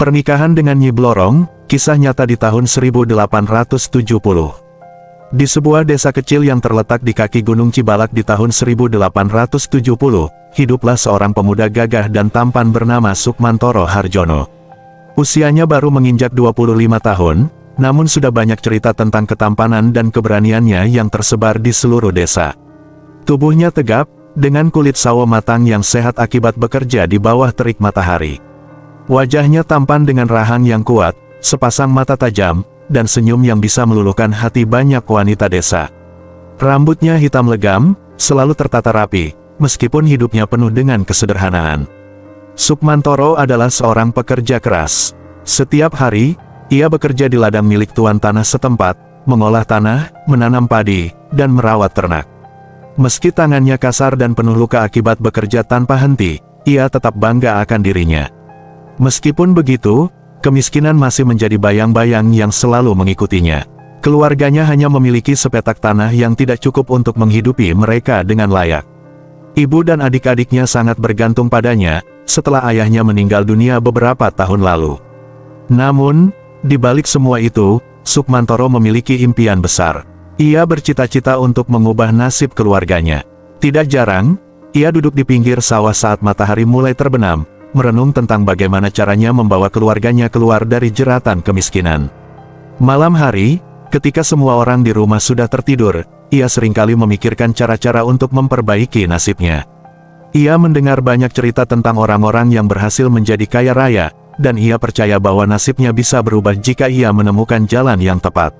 Pernikahan dengan Nyi Blorong, kisah nyata di tahun 1870. Di sebuah desa kecil yang terletak di kaki Gunung Cibalak di tahun 1870, hiduplah seorang pemuda gagah dan tampan bernama Sukmantoro Harjono. Usianya baru menginjak 25 tahun, namun sudah banyak cerita tentang ketampanan dan keberaniannya yang tersebar di seluruh desa. Tubuhnya tegap, dengan kulit sawo matang yang sehat akibat bekerja di bawah terik matahari. Wajahnya tampan dengan rahang yang kuat, sepasang mata tajam, dan senyum yang bisa meluluhkan hati banyak wanita desa. Rambutnya hitam legam, selalu tertata rapi, meskipun hidupnya penuh dengan kesederhanaan. Sukmantoro adalah seorang pekerja keras. Setiap hari, ia bekerja di ladang milik tuan tanah setempat, mengolah tanah, menanam padi, dan merawat ternak. Meski tangannya kasar dan penuh luka akibat bekerja tanpa henti, ia tetap bangga akan dirinya. Meskipun begitu, kemiskinan masih menjadi bayang-bayang yang selalu mengikutinya. Keluarganya hanya memiliki sepetak tanah yang tidak cukup untuk menghidupi mereka dengan layak. Ibu dan adik-adiknya sangat bergantung padanya, setelah ayahnya meninggal dunia beberapa tahun lalu. Namun, di balik semua itu, Sukmantoro memiliki impian besar. Ia bercita-cita untuk mengubah nasib keluarganya. Tidak jarang, ia duduk di pinggir sawah saat matahari mulai terbenam, merenung tentang bagaimana caranya membawa keluarganya keluar dari jeratan kemiskinan. Malam hari, ketika semua orang di rumah sudah tertidur, ia seringkali memikirkan cara-cara untuk memperbaiki nasibnya. Ia mendengar banyak cerita tentang orang-orang yang berhasil menjadi kaya raya, dan ia percaya bahwa nasibnya bisa berubah jika ia menemukan jalan yang tepat.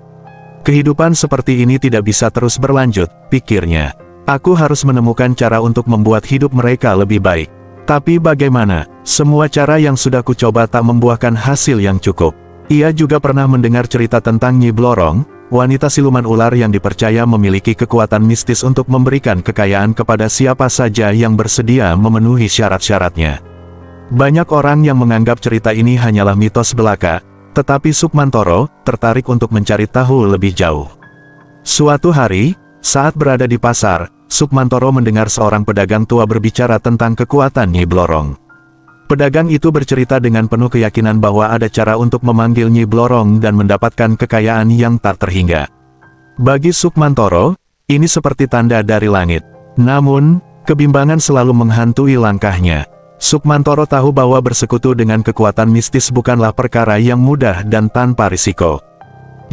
Kehidupan seperti ini tidak bisa terus berlanjut, pikirnya. Aku harus menemukan cara untuk membuat hidup mereka lebih baik. Tapi bagaimana? Semua cara yang sudah kucoba tak membuahkan hasil yang cukup. Ia juga pernah mendengar cerita tentang Nyi Blorong, wanita siluman ular yang dipercaya memiliki kekuatan mistis untuk memberikan kekayaan kepada siapa saja yang bersedia memenuhi syarat-syaratnya. Banyak orang yang menganggap cerita ini hanyalah mitos belaka, tetapi Sukmantoro tertarik untuk mencari tahu lebih jauh. Suatu hari, saat berada di pasar, Sukmantoro mendengar seorang pedagang tua berbicara tentang kekuatan Nyi Blorong. Pedagang itu bercerita dengan penuh keyakinan bahwa ada cara untuk memanggil Nyi Blorong dan mendapatkan kekayaan yang tak terhingga. Bagi Sukmantoro, ini seperti tanda dari langit. Namun, kebimbangan selalu menghantui langkahnya. Sukmantoro tahu bahwa bersekutu dengan kekuatan mistis bukanlah perkara yang mudah dan tanpa risiko.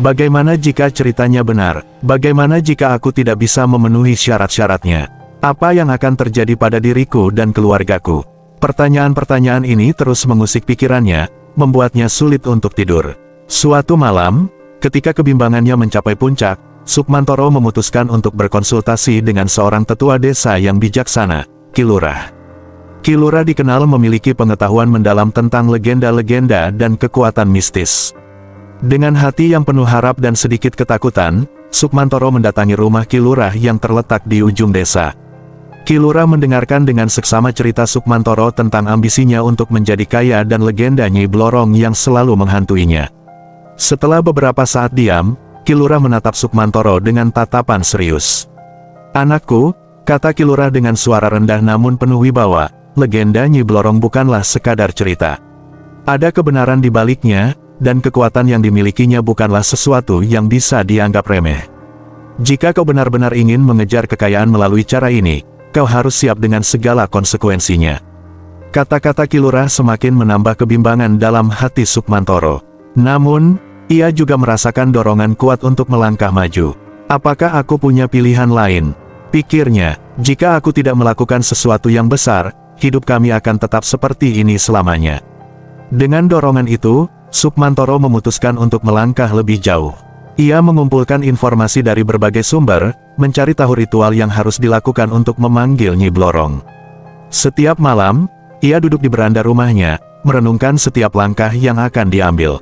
Bagaimana jika ceritanya benar? Bagaimana jika aku tidak bisa memenuhi syarat-syaratnya? Apa yang akan terjadi pada diriku dan keluargaku? Pertanyaan-pertanyaan ini terus mengusik pikirannya, membuatnya sulit untuk tidur. Suatu malam, ketika kebimbangannya mencapai puncak, Sukmantoro memutuskan untuk berkonsultasi dengan seorang tetua desa yang bijaksana, Ki Lurah. Ki Lurah dikenal memiliki pengetahuan mendalam tentang legenda-legenda dan kekuatan mistis. Dengan hati yang penuh harap dan sedikit ketakutan, Sukmantoro mendatangi rumah Ki Lurah yang terletak di ujung desa. Ki Lurah mendengarkan dengan seksama cerita Sukmantoro tentang ambisinya untuk menjadi kaya dan legenda Nyi Blorong yang selalu menghantuinya. Setelah beberapa saat diam, Ki Lurah menatap Sukmantoro dengan tatapan serius. "Anakku," kata Ki Lurah dengan suara rendah namun penuh wibawa, "legenda Nyi Blorong bukanlah sekadar cerita. Ada kebenaran di baliknya, dan kekuatan yang dimilikinya bukanlah sesuatu yang bisa dianggap remeh. Jika kau benar-benar ingin mengejar kekayaan melalui cara ini, kau harus siap dengan segala konsekuensinya." Kata-kata Ki Lurah semakin menambah kebimbangan dalam hati Sukmantoro. Namun, ia juga merasakan dorongan kuat untuk melangkah maju. "Apakah aku punya pilihan lain?" pikirnya. "Jika aku tidak melakukan sesuatu yang besar, hidup kami akan tetap seperti ini selamanya." Dengan dorongan itu, Sukmantoro memutuskan untuk melangkah lebih jauh. Ia mengumpulkan informasi dari berbagai sumber, mencari tahu ritual yang harus dilakukan untuk memanggil Nyi Blorong. Setiap malam, ia duduk di beranda rumahnya, merenungkan setiap langkah yang akan diambil.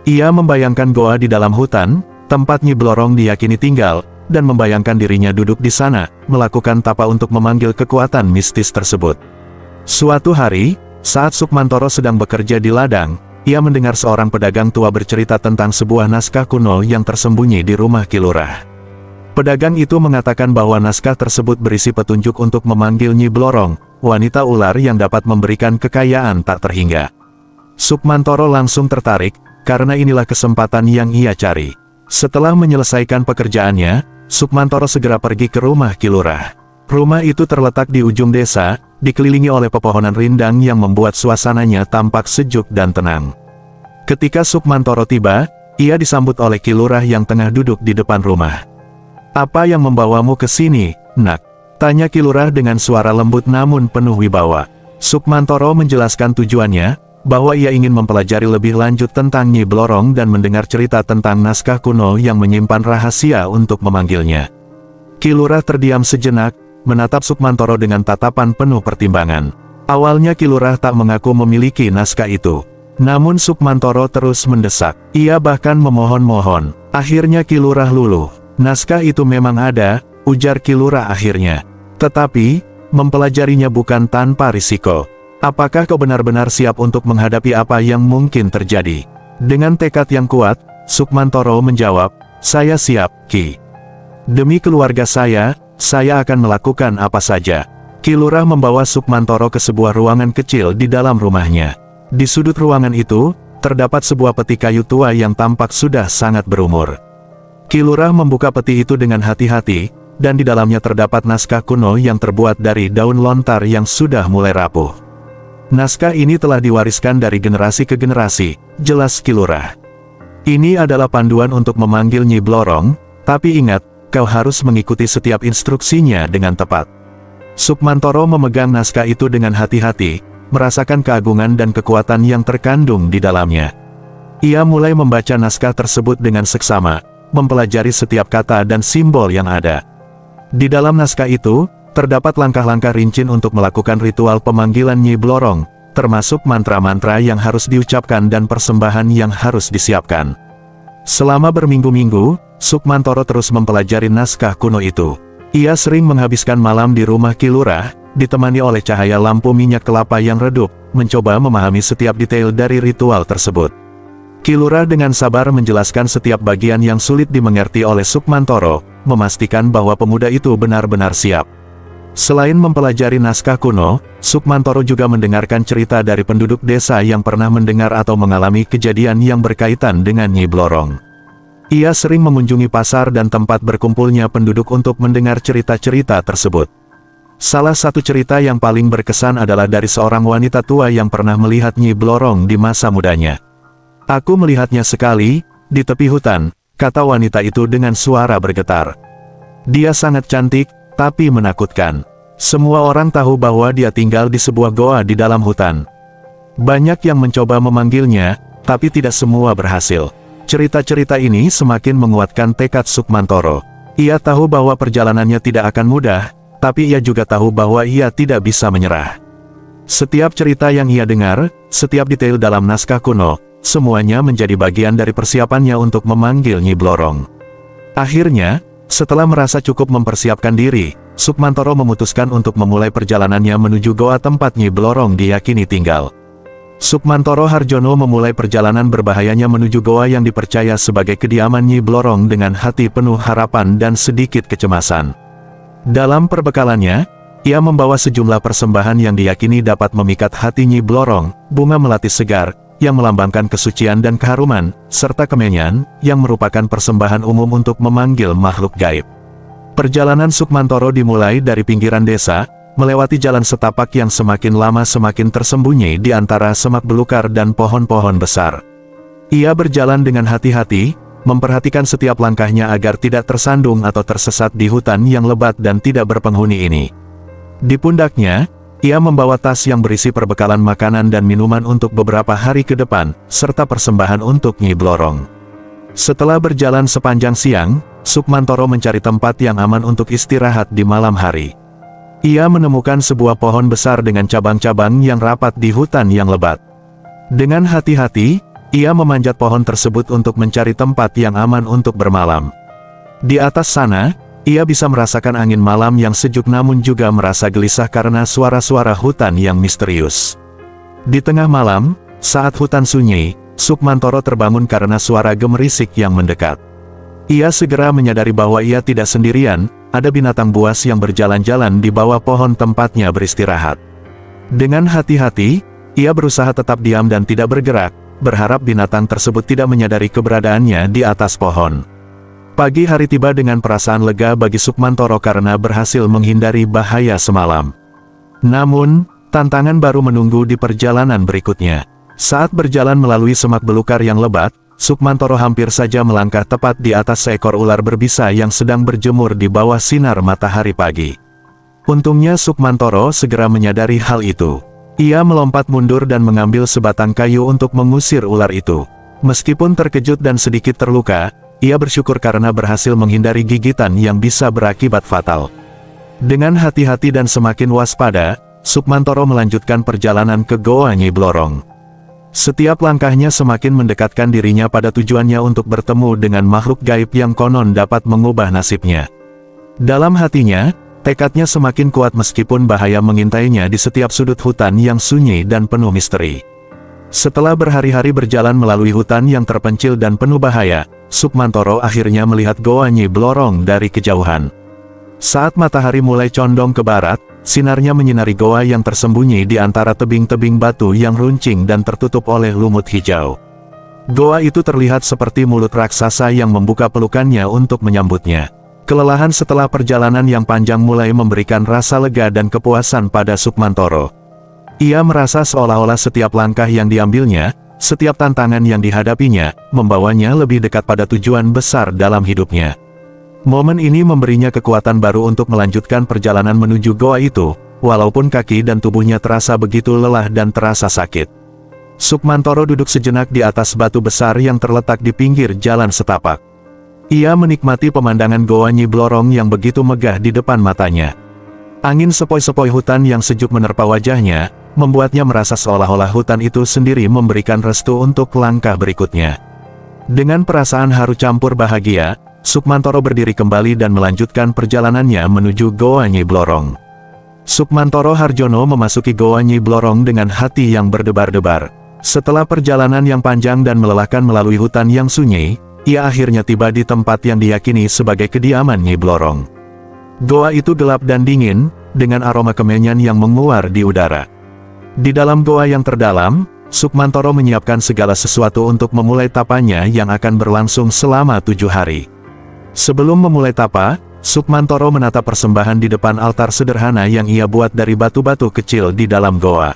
Ia membayangkan goa di dalam hutan, tempat Nyi Blorong diyakini tinggal, dan membayangkan dirinya duduk di sana, melakukan tapa untuk memanggil kekuatan mistis tersebut. Suatu hari, saat Sukmantoro sedang bekerja di ladang, ia mendengar seorang pedagang tua bercerita tentang sebuah naskah kuno yang tersembunyi di rumah Ki Lurah. Pedagang itu mengatakan bahwa naskah tersebut berisi petunjuk untuk memanggil Nyi Blorong, wanita ular yang dapat memberikan kekayaan tak terhingga. Sukmantoro langsung tertarik, karena inilah kesempatan yang ia cari. Setelah menyelesaikan pekerjaannya, Sukmantoro segera pergi ke rumah Ki Lurah. Rumah itu terletak di ujung desa, dikelilingi oleh pepohonan rindang yang membuat suasananya tampak sejuk dan tenang. Ketika Sukmantoro tiba, ia disambut oleh Ki Lurah yang tengah duduk di depan rumah. "Apa yang membawamu ke sini, Nak?" tanya Ki Lurah dengan suara lembut namun penuh wibawa. Sukmantoro menjelaskan tujuannya, bahwa ia ingin mempelajari lebih lanjut tentang Nyi Blorong dan mendengar cerita tentang naskah kuno yang menyimpan rahasia untuk memanggilnya. Ki Lurah terdiam sejenak, menatap Sukmantoro dengan tatapan penuh pertimbangan. Awalnya Ki Lurah tak mengaku memiliki naskah itu. Namun Sukmantoro terus mendesak. Ia bahkan memohon-mohon. Akhirnya Ki Lurah luluh. "Naskah itu memang ada," ujar Ki Lurah akhirnya. "Tetapi, mempelajarinya bukan tanpa risiko. Apakah kau benar-benar siap untuk menghadapi apa yang mungkin terjadi?" Dengan tekad yang kuat, Sukmantoro menjawab, "Saya siap, Ki. Demi keluarga saya akan melakukan apa saja." Ki Lurah membawa Sukmantoro ke sebuah ruangan kecil di dalam rumahnya. Di sudut ruangan itu, terdapat sebuah peti kayu tua yang tampak sudah sangat berumur. Ki Lurah membuka peti itu dengan hati-hati, dan di dalamnya terdapat naskah kuno yang terbuat dari daun lontar yang sudah mulai rapuh. Naskah ini telah diwariskan dari generasi ke generasi, jelas Ki Lurah. "Ini adalah panduan untuk memanggil Nyi Blorong, tapi ingat, kau harus mengikuti setiap instruksinya dengan tepat." Sukmantoro memegang naskah itu dengan hati-hati, merasakan keagungan dan kekuatan yang terkandung di dalamnya. Ia mulai membaca naskah tersebut dengan seksama, mempelajari setiap kata dan simbol yang ada. Di dalam naskah itu, terdapat langkah-langkah rinci untuk melakukan ritual pemanggilan Nyi Blorong, termasuk mantra-mantra yang harus diucapkan dan persembahan yang harus disiapkan. Selama berminggu-minggu, Sukmantoro terus mempelajari naskah kuno itu. Ia sering menghabiskan malam di rumah Ki Lurah, ditemani oleh cahaya lampu minyak kelapa yang redup, mencoba memahami setiap detail dari ritual tersebut. Ki Lurah dengan sabar menjelaskan setiap bagian yang sulit dimengerti oleh Sukmantoro, memastikan bahwa pemuda itu benar-benar siap. Selain mempelajari naskah kuno, Sukmantoro juga mendengarkan cerita dari penduduk desa yang pernah mendengar atau mengalami kejadian yang berkaitan dengan Nyi Blorong. Ia sering mengunjungi pasar dan tempat berkumpulnya penduduk untuk mendengar cerita-cerita tersebut. Salah satu cerita yang paling berkesan adalah dari seorang wanita tua yang pernah melihat Nyi Blorong di masa mudanya. "Aku melihatnya sekali, di tepi hutan," kata wanita itu dengan suara bergetar. "Dia sangat cantik, tapi menakutkan. Semua orang tahu bahwa dia tinggal di sebuah goa di dalam hutan. Banyak yang mencoba memanggilnya, tapi tidak semua berhasil." Cerita-cerita ini semakin menguatkan tekad Sukmantoro. Ia tahu bahwa perjalanannya tidak akan mudah, tapi ia juga tahu bahwa ia tidak bisa menyerah. Setiap cerita yang ia dengar, setiap detail dalam naskah kuno, semuanya menjadi bagian dari persiapannya untuk memanggil Nyi Blorong. Akhirnya, setelah merasa cukup mempersiapkan diri, Sukmantoro memutuskan untuk memulai perjalanannya menuju goa tempat Nyi Blorong diyakini tinggal. Sukmantoro Harjono memulai perjalanan berbahayanya menuju goa yang dipercaya sebagai kediaman Nyi Blorong dengan hati penuh harapan dan sedikit kecemasan. Dalam perbekalannya, ia membawa sejumlah persembahan yang diyakini dapat memikat hati Nyi Blorong, bunga melati segar, yang melambangkan kesucian dan keharuman, serta kemenyan, yang merupakan persembahan umum untuk memanggil makhluk gaib. Perjalanan Sukmantoro dimulai dari pinggiran desa, melewati jalan setapak yang semakin lama semakin tersembunyi di antara semak belukar dan pohon-pohon besar. Ia berjalan dengan hati-hati, memperhatikan setiap langkahnya agar tidak tersandung atau tersesat di hutan yang lebat dan tidak berpenghuni ini. Di pundaknya, ia membawa tas yang berisi perbekalan makanan dan minuman untuk beberapa hari ke depan, serta persembahan untuk Nyi Blorong. Setelah berjalan sepanjang siang, Sukmantoro mencari tempat yang aman untuk istirahat di malam hari. Ia menemukan sebuah pohon besar dengan cabang-cabang yang rapat di hutan yang lebat. Dengan hati-hati, ia memanjat pohon tersebut untuk mencari tempat yang aman untuk bermalam. Di atas sana, ia bisa merasakan angin malam yang sejuk namun juga merasa gelisah karena suara-suara hutan yang misterius. Di tengah malam, saat hutan sunyi, Sukmantoro terbangun karena suara gemerisik yang mendekat. Ia segera menyadari bahwa ia tidak sendirian, ada binatang buas yang berjalan-jalan di bawah pohon tempatnya beristirahat. Dengan hati-hati, Ia berusaha tetap diam dan tidak bergerak, berharap binatang tersebut tidak menyadari keberadaannya di atas pohon. Pagi hari tiba dengan perasaan lega bagi Sukmantoro karena berhasil menghindari bahaya semalam. Namun, tantangan baru menunggu di perjalanan berikutnya. Saat berjalan melalui semak belukar yang lebat, Sukmantoro hampir saja melangkah tepat di atas seekor ular berbisa yang sedang berjemur di bawah sinar matahari pagi. Untungnya Sukmantoro segera menyadari hal itu. Ia melompat mundur dan mengambil sebatang kayu untuk mengusir ular itu. Meskipun terkejut dan sedikit terluka, ia bersyukur karena berhasil menghindari gigitan yang bisa berakibat fatal. Dengan hati-hati dan semakin waspada, Sukmantoro melanjutkan perjalanan ke Goa Nyi Blorong. Setiap langkahnya semakin mendekatkan dirinya pada tujuannya untuk bertemu dengan makhluk gaib yang konon dapat mengubah nasibnya. Dalam hatinya, tekadnya semakin kuat meskipun bahaya mengintainya di setiap sudut hutan yang sunyi dan penuh misteri. Setelah berhari-hari berjalan melalui hutan yang terpencil dan penuh bahaya, Sukmantoro akhirnya melihat Goa Nyi Blorong dari kejauhan. Saat matahari mulai condong ke barat, sinarnya menyinari goa yang tersembunyi di antara tebing-tebing batu yang runcing dan tertutup oleh lumut hijau. Goa itu terlihat seperti mulut raksasa yang membuka pelukannya untuk menyambutnya. Kelelahan setelah perjalanan yang panjang mulai memberikan rasa lega dan kepuasan pada Sukmantoro. Ia merasa seolah-olah setiap langkah yang diambilnya, setiap tantangan yang dihadapinya, membawanya lebih dekat pada tujuan besar dalam hidupnya. Momen ini memberinya kekuatan baru untuk melanjutkan perjalanan menuju goa itu, walaupun kaki dan tubuhnya terasa begitu lelah dan terasa sakit. Sukmantoro duduk sejenak di atas batu besar yang terletak di pinggir jalan setapak. Ia menikmati pemandangan Goa Nyi Blorong yang begitu megah di depan matanya. Angin sepoi-sepoi hutan yang sejuk menerpa wajahnya, membuatnya merasa seolah-olah hutan itu sendiri memberikan restu untuk langkah berikutnya. Dengan perasaan haru campur bahagia, Sukmantoro berdiri kembali dan melanjutkan perjalanannya menuju Goa Nyi Blorong. Sukmantoro Harjono memasuki Goa Nyi Blorong dengan hati yang berdebar-debar. Setelah perjalanan yang panjang dan melelahkan melalui hutan yang sunyi, ia akhirnya tiba di tempat yang diyakini sebagai kediaman Nyi Blorong. Goa itu gelap dan dingin, dengan aroma kemenyan yang menguar di udara. Di dalam goa yang terdalam, Sukmantoro menyiapkan segala sesuatu untuk memulai tapanya yang akan berlangsung selama 7 hari. Sebelum memulai tapa, Sukmantoro menata persembahan di depan altar sederhana yang ia buat dari batu-batu kecil di dalam goa.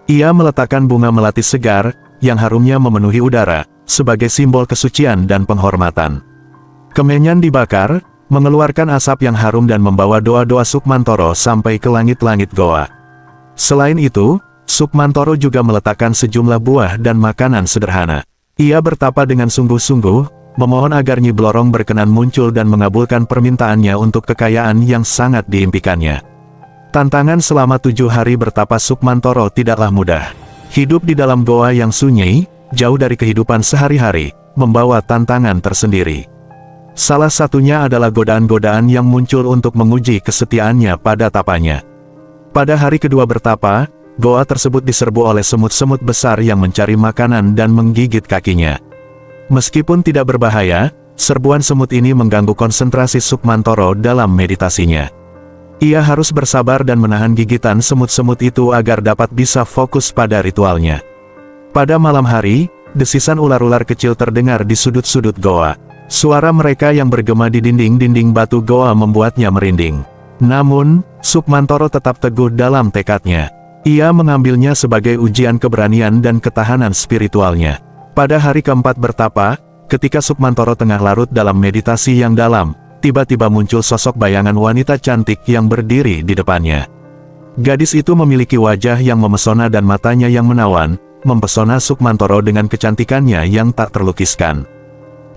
Ia meletakkan bunga melati segar, yang harumnya memenuhi udara, sebagai simbol kesucian dan penghormatan. Kemenyan dibakar, mengeluarkan asap yang harum dan membawa doa-doa Sukmantoro sampai ke langit-langit goa. Selain itu, Sukmantoro juga meletakkan sejumlah buah dan makanan sederhana. Ia bertapa dengan sungguh-sungguh, memohon agar Nyi Blorong berkenan muncul dan mengabulkan permintaannya untuk kekayaan yang sangat diimpikannya. Tantangan selama 7 hari bertapa Sukmantoro tidaklah mudah. Hidup di dalam goa yang sunyi, jauh dari kehidupan sehari-hari, membawa tantangan tersendiri. Salah satunya adalah godaan-godaan yang muncul untuk menguji kesetiaannya pada tapanya. Pada hari kedua bertapa, goa tersebut diserbu oleh semut-semut besar yang mencari makanan dan menggigit kakinya. Meskipun tidak berbahaya, serbuan semut ini mengganggu konsentrasi Sukmantoro dalam meditasinya. Ia harus bersabar dan menahan gigitan semut-semut itu agar dapat bisa fokus pada ritualnya. Pada malam hari, desisan ular-ular kecil terdengar di sudut-sudut goa. Suara mereka yang bergema di dinding-dinding batu goa membuatnya merinding. Namun, Sukmantoro tetap teguh dalam tekadnya. Ia mengambilnya sebagai ujian keberanian dan ketahanan spiritualnya. Pada hari keempat bertapa, ketika Sukmantoro tengah larut dalam meditasi yang dalam, tiba-tiba muncul sosok bayangan wanita cantik yang berdiri di depannya. Gadis itu memiliki wajah yang memesona dan matanya yang menawan, mempesona Sukmantoro dengan kecantikannya yang tak terlukiskan.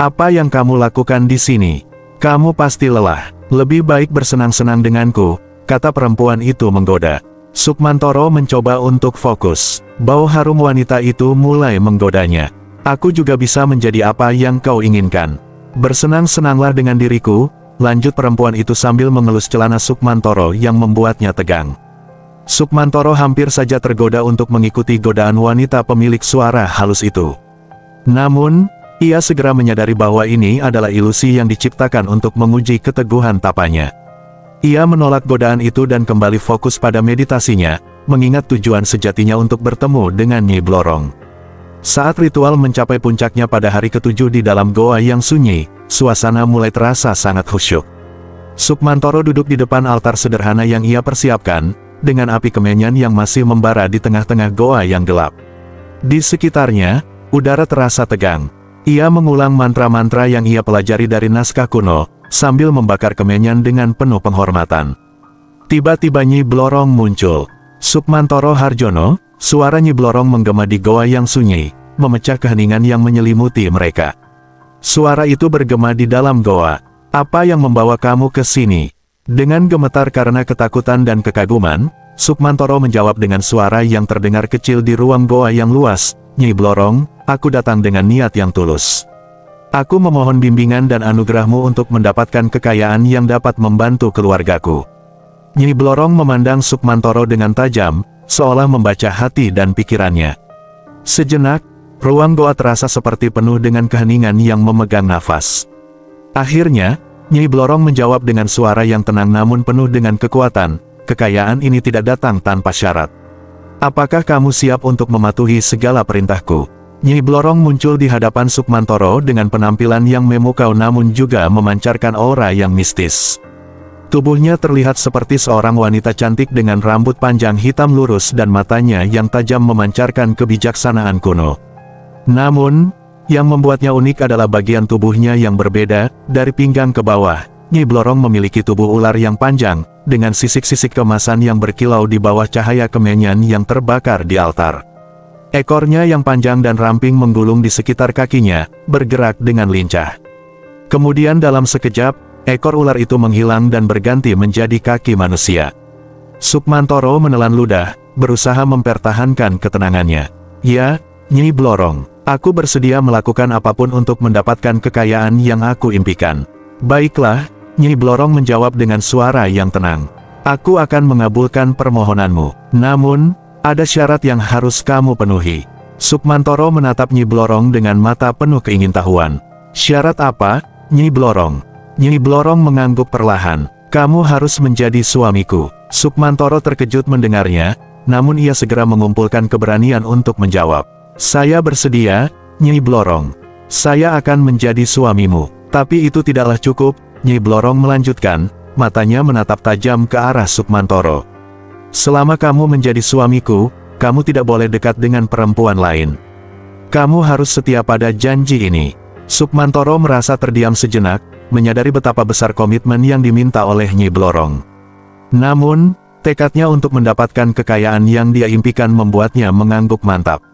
"Apa yang kamu lakukan di sini? Kamu pasti lelah. Lebih baik bersenang-senang denganku," kata perempuan itu menggoda. Sukmantoro mencoba untuk fokus. Bau harum wanita itu mulai menggodanya. "Aku juga bisa menjadi apa yang kau inginkan. Bersenang-senanglah dengan diriku," lanjut perempuan itu sambil mengelus celana Sukmantoro yang membuatnya tegang. Sukmantoro hampir saja tergoda untuk mengikuti godaan wanita pemilik suara halus itu. Namun, ia segera menyadari bahwa ini adalah ilusi yang diciptakan untuk menguji keteguhan tapanya. Ia menolak godaan itu dan kembali fokus pada meditasinya, mengingat tujuan sejatinya untuk bertemu dengan Nyi Blorong. Saat ritual mencapai puncaknya pada hari ketujuh di dalam goa yang sunyi, suasana mulai terasa sangat khusyuk. Sukmantoro duduk di depan altar sederhana yang ia persiapkan, dengan api kemenyan yang masih membara di tengah-tengah goa yang gelap. Di sekitarnya, udara terasa tegang. Ia mengulang mantra-mantra yang ia pelajari dari naskah kuno, sambil membakar kemenyan dengan penuh penghormatan. Tiba-tiba Nyi Blorong muncul. Sukmantoro Harjono, suara Nyi Blorong menggema di goa yang sunyi, memecah keheningan yang menyelimuti mereka. Suara itu bergema di dalam goa. "Apa yang membawa kamu ke sini?" Dengan gemetar karena ketakutan dan kekaguman, Sukmantoro menjawab dengan suara yang terdengar kecil di ruang goa yang luas, "Nyi Blorong, aku datang dengan niat yang tulus. Aku memohon bimbingan dan anugerahmu untuk mendapatkan kekayaan yang dapat membantu keluargaku." Nyi Blorong memandang Sukmantoro dengan tajam, seolah membaca hati dan pikirannya. Sejenak, ruang goa terasa seperti penuh dengan keheningan yang memegang nafas. Akhirnya, Nyi Blorong menjawab dengan suara yang tenang namun penuh dengan kekuatan, "Kekayaan ini tidak datang tanpa syarat. Apakah kamu siap untuk mematuhi segala perintahku?" Nyi Blorong muncul di hadapan Sukmantoro dengan penampilan yang memukau namun juga memancarkan aura yang mistis. Tubuhnya terlihat seperti seorang wanita cantik dengan rambut panjang hitam lurus dan matanya yang tajam memancarkan kebijaksanaan kuno. Namun, yang membuatnya unik adalah bagian tubuhnya yang berbeda. Dari pinggang ke bawah, Nyi Blorong memiliki tubuh ular yang panjang, dengan sisik-sisik kemasan yang berkilau di bawah cahaya kemenyan yang terbakar di altar. Ekornya yang panjang dan ramping menggulung di sekitar kakinya, bergerak dengan lincah. Kemudian dalam sekejap, ekor ular itu menghilang dan berganti menjadi kaki manusia. Sukmantoro menelan ludah, berusaha mempertahankan ketenangannya. "Ya, Nyi Blorong, aku bersedia melakukan apapun untuk mendapatkan kekayaan yang aku impikan." "Baiklah," Nyi Blorong menjawab dengan suara yang tenang. "Aku akan mengabulkan permohonanmu. Namun, ada syarat yang harus kamu penuhi." Sukmantoro menatap Nyi Blorong dengan mata penuh keingintahuan. "Syarat apa, Nyi Blorong?" Nyi Blorong mengangguk perlahan. "Kamu harus menjadi suamiku." Sukmantoro terkejut mendengarnya, namun ia segera mengumpulkan keberanian untuk menjawab. "Saya bersedia, Nyi Blorong. Saya akan menjadi suamimu." "Tapi itu tidaklah cukup," Nyi Blorong melanjutkan, matanya menatap tajam ke arah Sukmantoro. "Selama kamu menjadi suamiku, kamu tidak boleh dekat dengan perempuan lain. Kamu harus setia pada janji ini." Sukmantoro merasa terdiam sejenak, menyadari betapa besar komitmen yang diminta oleh Nyi Blorong. Namun, tekadnya untuk mendapatkan kekayaan yang dia impikan membuatnya mengangguk mantap.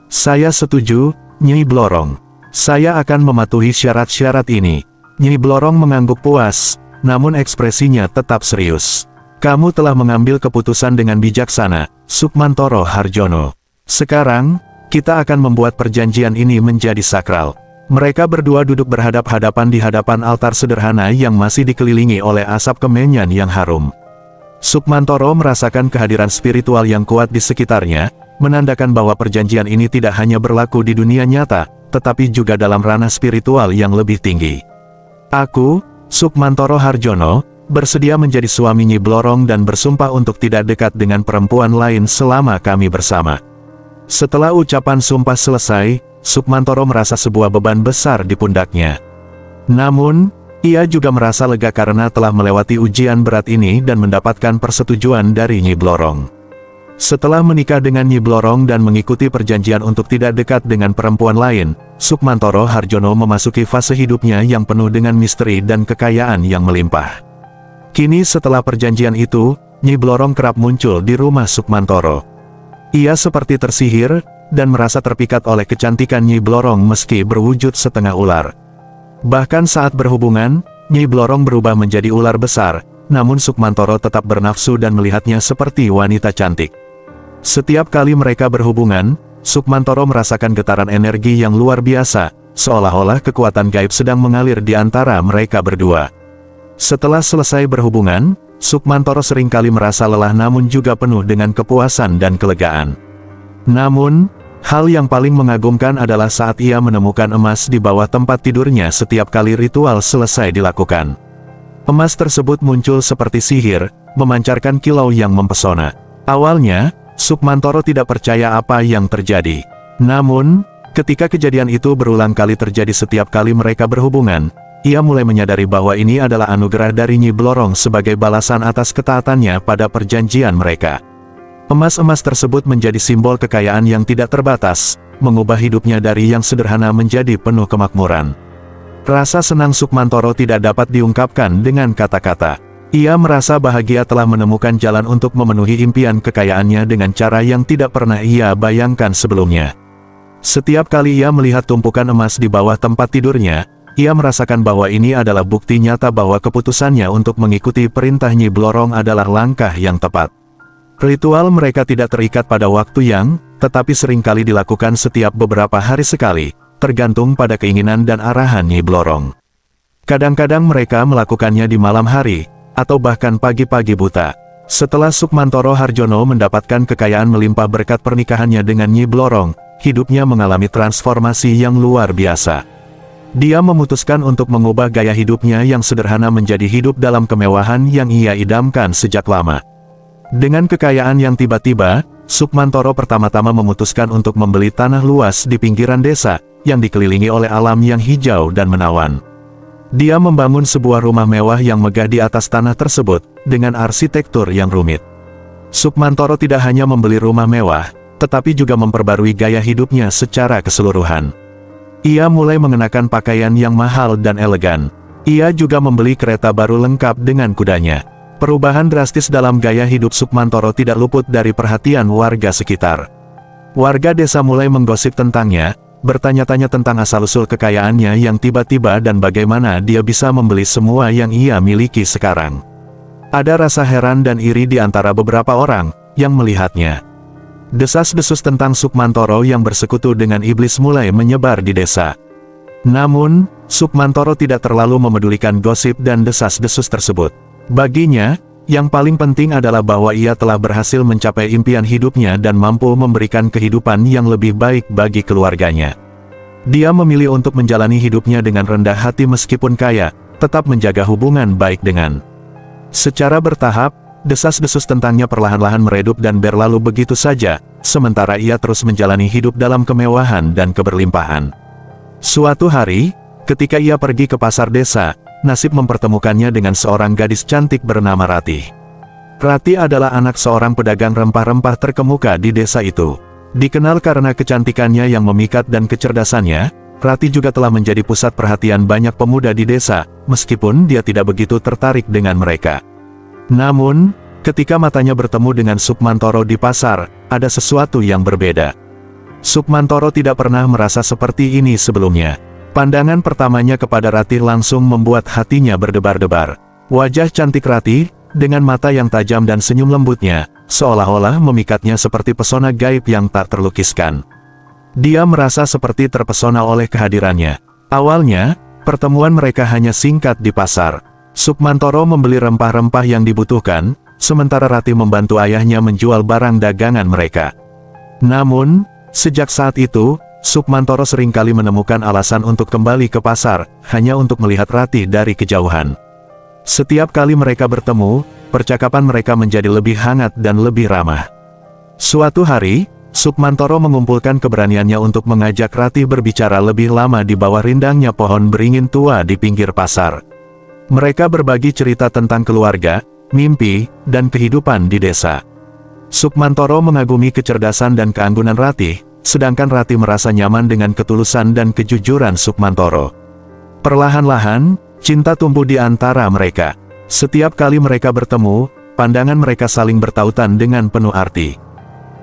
"Saya setuju, Nyi Blorong. Saya akan mematuhi syarat-syarat ini." Nyi Blorong mengangguk puas, namun ekspresinya tetap serius. "Kamu telah mengambil keputusan dengan bijaksana, Sukmantoro Harjono. Sekarang, kita akan membuat perjanjian ini menjadi sakral." Mereka berdua duduk berhadap-hadapan di hadapan altar sederhana yang masih dikelilingi oleh asap kemenyan yang harum. Sukmantoro merasakan kehadiran spiritual yang kuat di sekitarnya, menandakan bahwa perjanjian ini tidak hanya berlaku di dunia nyata, tetapi juga dalam ranah spiritual yang lebih tinggi. "Aku, Sukmantoro Harjono, bersedia menjadi suami Nyi Blorong dan bersumpah untuk tidak dekat dengan perempuan lain selama kami bersama." Setelah ucapan sumpah selesai, Sukmantoro merasa sebuah beban besar di pundaknya. Namun, ia juga merasa lega karena telah melewati ujian berat ini dan mendapatkan persetujuan dari Nyi Blorong. Setelah menikah dengan Nyi Blorong dan mengikuti perjanjian untuk tidak dekat dengan perempuan lain, Sukmantoro Harjono memasuki fase hidupnya yang penuh dengan misteri dan kekayaan yang melimpah. Kini setelah perjanjian itu, Nyi Blorong kerap muncul di rumah Sukmantoro. Ia seperti tersihir, dan merasa terpikat oleh kecantikan Nyi Blorong meski berwujud setengah ular. Bahkan saat berhubungan, Nyi Blorong berubah menjadi ular besar, namun Sukmantoro tetap bernafsu dan melihatnya seperti wanita cantik. Setiap kali mereka berhubungan, Sukmantoro merasakan getaran energi yang luar biasa, seolah-olah kekuatan gaib sedang mengalir di antara mereka berdua. Setelah selesai berhubungan, Sukmantoro seringkali merasa lelah namun juga penuh dengan kepuasan dan kelegaan. Namun, hal yang paling mengagumkan adalah saat ia menemukan emas di bawah tempat tidurnya setiap kali ritual selesai dilakukan. Emas tersebut muncul seperti sihir, memancarkan kilau yang mempesona. Awalnya, Sukmantoro tidak percaya apa yang terjadi. Namun, ketika kejadian itu berulang kali terjadi setiap kali mereka berhubungan, ia mulai menyadari bahwa ini adalah anugerah dari Nyi Blorong sebagai balasan atas ketaatannya pada perjanjian mereka. Emas-emas tersebut menjadi simbol kekayaan yang tidak terbatas, mengubah hidupnya dari yang sederhana menjadi penuh kemakmuran. Rasa senang Sukmantoro tidak dapat diungkapkan dengan kata-kata. Ia merasa bahagia telah menemukan jalan untuk memenuhi impian kekayaannya dengan cara yang tidak pernah ia bayangkan sebelumnya. Setiap kali ia melihat tumpukan emas di bawah tempat tidurnya, ia merasakan bahwa ini adalah bukti nyata bahwa keputusannya untuk mengikuti perintah Nyi Blorong adalah langkah yang tepat. Ritual mereka tidak terikat pada waktu yang, tetapi seringkali dilakukan setiap beberapa hari sekali, tergantung pada keinginan dan arahan Nyi Blorong. Kadang-kadang mereka melakukannya di malam hari, atau bahkan pagi-pagi buta. Setelah Sukmantoro Harjono mendapatkan kekayaan melimpah berkat pernikahannya dengan Nyi Blorong, hidupnya mengalami transformasi yang luar biasa. Dia memutuskan untuk mengubah gaya hidupnya yang sederhana menjadi hidup dalam kemewahan yang ia idamkan sejak lama. Dengan kekayaan yang tiba-tiba, Sukmantoro pertama-tama memutuskan untuk membeli tanah luas di pinggiran desa, yang dikelilingi oleh alam yang hijau dan menawan. Dia membangun sebuah rumah mewah yang megah di atas tanah tersebut, dengan arsitektur yang rumit. Sukmantoro tidak hanya membeli rumah mewah, tetapi juga memperbarui gaya hidupnya secara keseluruhan. Ia mulai mengenakan pakaian yang mahal dan elegan. Ia juga membeli kereta baru lengkap dengan kudanya. Perubahan drastis dalam gaya hidup Sukmantoro tidak luput dari perhatian warga sekitar. Warga desa mulai menggosip tentangnya, bertanya-tanya tentang asal-usul kekayaannya yang tiba-tiba dan bagaimana dia bisa membeli semua yang ia miliki sekarang. Ada rasa heran dan iri di antara beberapa orang yang melihatnya. Desas-desus tentang Sukmantoro yang bersekutu dengan iblis mulai menyebar di desa. Namun, Sukmantoro tidak terlalu memedulikan gosip dan desas-desus tersebut. Baginya, yang paling penting adalah bahwa ia telah berhasil mencapai impian hidupnya dan mampu memberikan kehidupan yang lebih baik bagi keluarganya. Dia memilih untuk menjalani hidupnya dengan rendah hati meskipun kaya, tetap menjaga hubungan baik dengan. Secara bertahap, desas-desus tentangnya perlahan-lahan meredup dan berlalu begitu saja, sementara ia terus menjalani hidup dalam kemewahan dan keberlimpahan. Suatu hari, ketika ia pergi ke pasar desa, nasib mempertemukannya dengan seorang gadis cantik bernama Ratih. Ratih adalah anak seorang pedagang rempah-rempah terkemuka di desa itu. Dikenal karena kecantikannya yang memikat dan kecerdasannya, Ratih juga telah menjadi pusat perhatian banyak pemuda di desa, meskipun dia tidak begitu tertarik dengan mereka. Namun, ketika matanya bertemu dengan Sukmantoro di pasar, ada sesuatu yang berbeda. Sukmantoro tidak pernah merasa seperti ini sebelumnya. Pandangan pertamanya kepada Ratih langsung membuat hatinya berdebar-debar. Wajah cantik Ratih, dengan mata yang tajam dan senyum lembutnya, seolah-olah memikatnya seperti pesona gaib yang tak terlukiskan. Dia merasa seperti terpesona oleh kehadirannya. Awalnya, pertemuan mereka hanya singkat di pasar. Sukmantoro membeli rempah-rempah yang dibutuhkan, sementara Ratih membantu ayahnya menjual barang dagangan mereka. Namun, sejak saat itu, Sukmantoro seringkali menemukan alasan untuk kembali ke pasar, hanya untuk melihat Ratih dari kejauhan. Setiap kali mereka bertemu, percakapan mereka menjadi lebih hangat dan lebih ramah. Suatu hari, Sukmantoro mengumpulkan keberaniannya untuk mengajak Ratih berbicara lebih lama di bawah rindangnya pohon beringin tua di pinggir pasar. Mereka berbagi cerita tentang keluarga, mimpi, dan kehidupan di desa. Sukmantoro mengagumi kecerdasan dan keanggunan Ratih, sedangkan Ratih merasa nyaman dengan ketulusan dan kejujuran Sukmantoro. Perlahan-lahan, cinta tumbuh di antara mereka. Setiap kali mereka bertemu, pandangan mereka saling bertautan dengan penuh arti.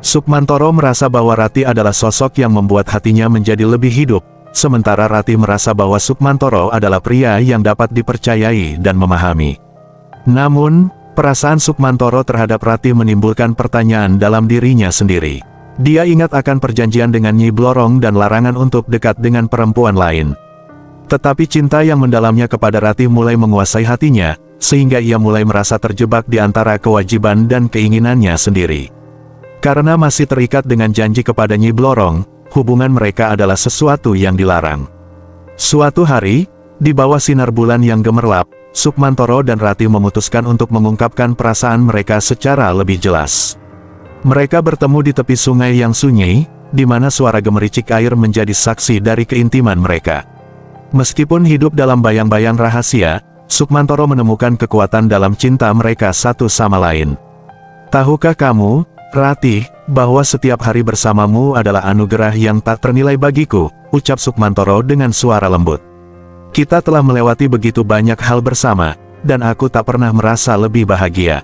Sukmantoro merasa bahwa Ratih adalah sosok yang membuat hatinya menjadi lebih hidup, sementara Ratih merasa bahwa Sukmantoro adalah pria yang dapat dipercayai dan memahami. Namun, perasaan Sukmantoro terhadap Ratih menimbulkan pertanyaan dalam dirinya sendiri. Dia ingat akan perjanjian dengan Nyi Blorong dan larangan untuk dekat dengan perempuan lain. Tetapi cinta yang mendalamnya kepada Ratih mulai menguasai hatinya, sehingga ia mulai merasa terjebak di antara kewajiban dan keinginannya sendiri. Karena masih terikat dengan janji kepada Nyi Blorong, hubungan mereka adalah sesuatu yang dilarang. Suatu hari, di bawah sinar bulan yang gemerlap, Sukmantoro dan Ratih memutuskan untuk mengungkapkan perasaan mereka secara lebih jelas. Mereka bertemu di tepi sungai yang sunyi, di mana suara gemericik air menjadi saksi dari keintiman mereka. Meskipun hidup dalam bayang-bayang rahasia, Sukmantoro menemukan kekuatan dalam cinta mereka satu sama lain. Tahukah kamu, Ratih, bahwa setiap hari bersamamu adalah anugerah yang tak ternilai bagiku, ucap Sukmantoro dengan suara lembut. Kita telah melewati begitu banyak hal bersama, dan aku tak pernah merasa lebih bahagia.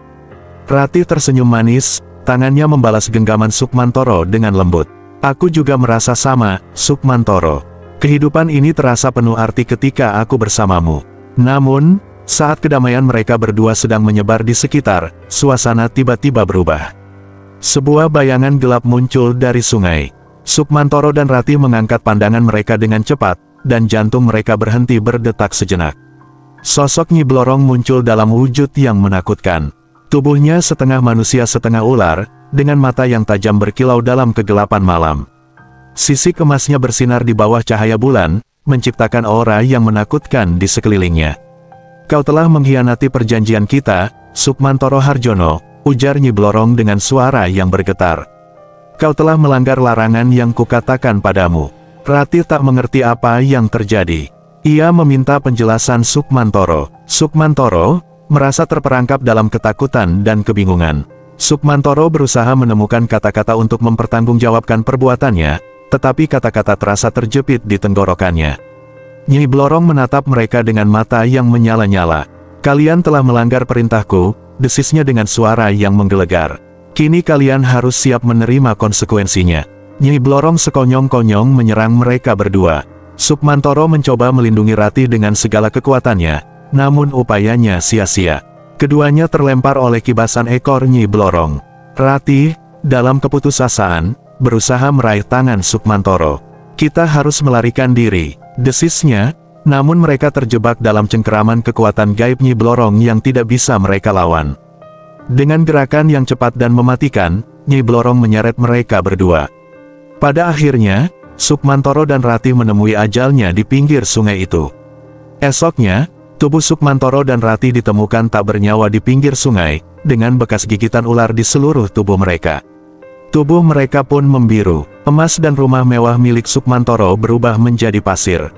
Ratih tersenyum manis, tangannya membalas genggaman Sukmantoro dengan lembut. Aku juga merasa sama, Sukmantoro. Kehidupan ini terasa penuh arti ketika aku bersamamu. Namun, saat kedamaian mereka berdua sedang menyebar di sekitar, suasana tiba-tiba berubah. Sebuah bayangan gelap muncul dari sungai. Sukmantoro dan Ratih mengangkat pandangan mereka dengan cepat, dan jantung mereka berhenti berdetak sejenak. Sosok Nyi Blorong muncul dalam wujud yang menakutkan. Tubuhnya setengah manusia setengah ular, dengan mata yang tajam berkilau dalam kegelapan malam. Sisik emasnya bersinar di bawah cahaya bulan, menciptakan aura yang menakutkan di sekelilingnya. Kau telah mengkhianati perjanjian kita, Sukmantoro Harjono, ujar Nyi Blorong dengan suara yang bergetar. Kau telah melanggar larangan yang kukatakan padamu. Ratih tak mengerti apa yang terjadi. Ia meminta penjelasan Sukmantoro. Sukmantoro merasa terperangkap dalam ketakutan dan kebingungan. Sukmantoro berusaha menemukan kata-kata untuk mempertanggungjawabkan perbuatannya, tetapi kata-kata terasa terjepit di tenggorokannya. Nyi Blorong menatap mereka dengan mata yang menyala-nyala. Kalian telah melanggar perintahku, desisnya dengan suara yang menggelegar. Kini kalian harus siap menerima konsekuensinya. Nyi Blorong sekonyong-konyong menyerang mereka berdua. Sukmantoro mencoba melindungi Ratih dengan segala kekuatannya, namun upayanya sia-sia. Keduanya terlempar oleh kibasan ekor Nyi Blorong. Ratih, dalam keputusasaan, berusaha meraih tangan Sukmantoro. Kita harus melarikan diri, desisnya, namun mereka terjebak dalam cengkeraman kekuatan gaib Nyi Blorong yang tidak bisa mereka lawan. Dengan gerakan yang cepat dan mematikan, Nyi Blorong menyeret mereka berdua. Pada akhirnya, Sukmantoro dan Ratih menemui ajalnya di pinggir sungai itu. Esoknya, tubuh Sukmantoro dan Ratih ditemukan tak bernyawa di pinggir sungai, dengan bekas gigitan ular di seluruh tubuh mereka. Tubuh mereka pun membiru, emas dan rumah mewah milik Sukmantoro berubah menjadi pasir.